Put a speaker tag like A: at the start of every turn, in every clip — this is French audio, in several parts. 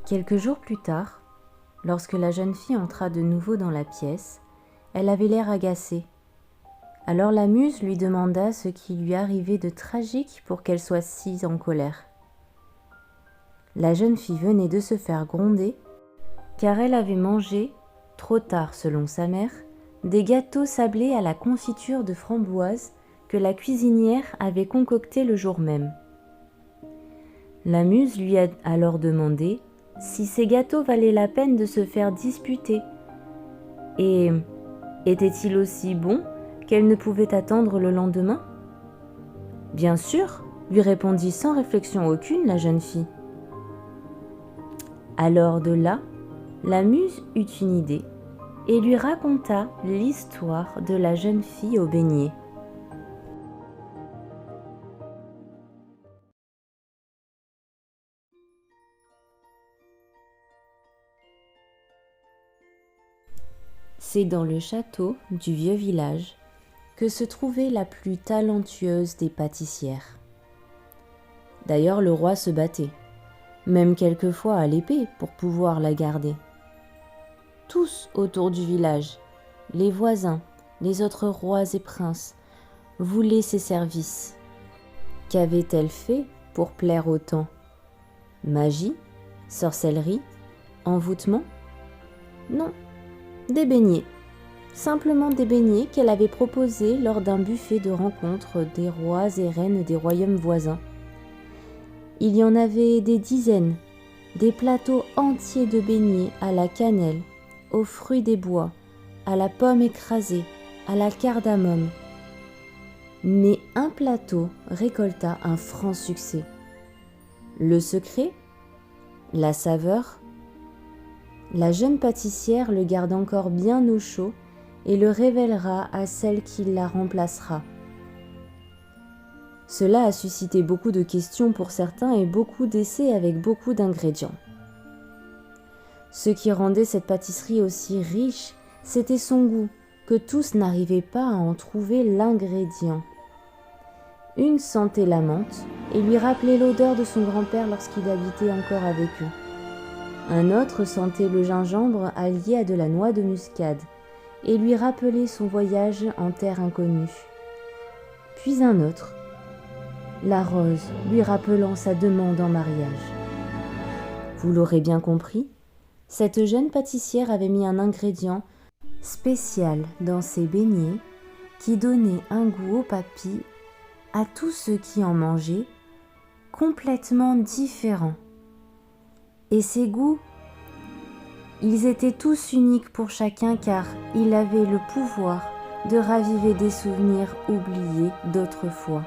A: Quelques jours plus tard, lorsque la jeune fille entra de nouveau dans la pièce, elle avait l'air agacée. Alors la muse lui demanda ce qui lui arrivait de tragique pour qu'elle soit si en colère. La jeune fille venait de se faire gronder, car elle avait mangé, trop tard selon sa mère, des gâteaux sablés à la confiture de framboise que la cuisinière avait concoctés le jour même. La muse lui a alors demandé si ces gâteaux valaient la peine de se faire disputer, et étaient-ils aussi bons qu'elle ne pouvait attendre le lendemain ? Bien sûr, lui répondit sans réflexion aucune la jeune fille. Alors de là, la muse eut une idée et lui raconta l'histoire de la jeune fille au beignet. C'est dans le château du vieux village que se trouvait la plus talentueuse des pâtissières. D'ailleurs, le roi se battait, même quelquefois à l'épée pour pouvoir la garder. Tous autour du village, les voisins, les autres rois et princes, voulaient ses services. Qu'avait-elle fait pour plaire autant ? Magie ? Sorcellerie ? Envoûtement ? Non, des beignets. Simplement des beignets qu'elle avait proposés lors d'un buffet de rencontre des rois et reines des royaumes voisins. Il y en avait des dizaines, des plateaux entiers de beignets à la cannelle, aux fruits des bois, à la pomme écrasée, à la cardamome. Mais un plateau récolta un franc succès. Le secret ? La saveur ? La jeune pâtissière le garde encore bien au chaud et le révélera à celle qui la remplacera. Cela a suscité beaucoup de questions pour certains et beaucoup d'essais avec beaucoup d'ingrédients. Ce qui rendait cette pâtisserie aussi riche, c'était son goût, que tous n'arrivaient pas à en trouver l'ingrédient. Une sentait la menthe et lui rappelait l'odeur de son grand-père lorsqu'il habitait encore avec eux. Un autre sentait le gingembre allié à de la noix de muscade et lui rappelait son voyage en terre inconnue. Puis un autre, la rose, lui rappelant sa demande en mariage. Vous l'aurez bien compris, cette jeune pâtissière avait mis un ingrédient spécial dans ses beignets qui donnait un goût au papy à tous ceux qui en mangeaient, complètement différent. Et ces goûts, ils étaient tous uniques pour chacun car il avait le pouvoir de raviver des souvenirs oubliés d'autrefois.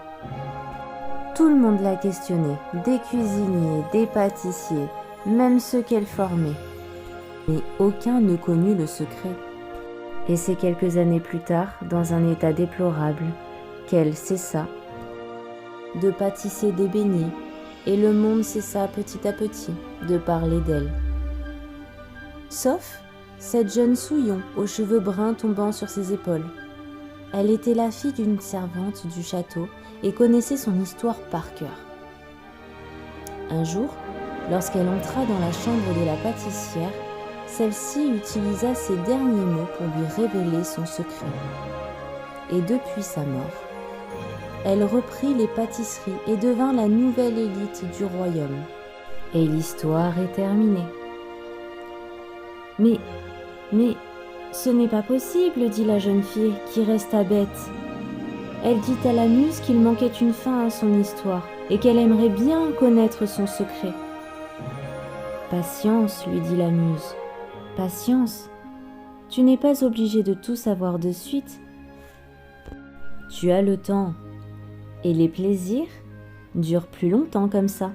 A: Tout le monde la questionnait, des cuisiniers, des pâtissiers, même ceux qu'elle formait. Mais aucun ne connut le secret. Et c'est quelques années plus tard, dans un état déplorable, qu'elle cessa de pâtisser des beignets, et le monde cessa petit à petit de parler d'elle. Sauf cette jeune Souillon aux cheveux bruns tombant sur ses épaules. Elle était la fille d'une servante du château et connaissait son histoire par cœur. Un jour, lorsqu'elle entra dans la chambre de la pâtissière, celle-ci utilisa ses derniers mots pour lui révéler son secret. Et depuis sa mort, elle reprit les pâtisseries et devint la nouvelle élite du royaume. Et l'histoire est terminée. Mais, ce n'est pas possible, dit la jeune fille, qui resta bête. Elle dit à la muse qu'il manquait une fin à son histoire et qu'elle aimerait bien connaître son secret. Patience, lui dit la muse, patience. Tu n'es pas obligé de tout savoir de suite. Tu as le temps. Et les plaisirs durent plus longtemps comme ça.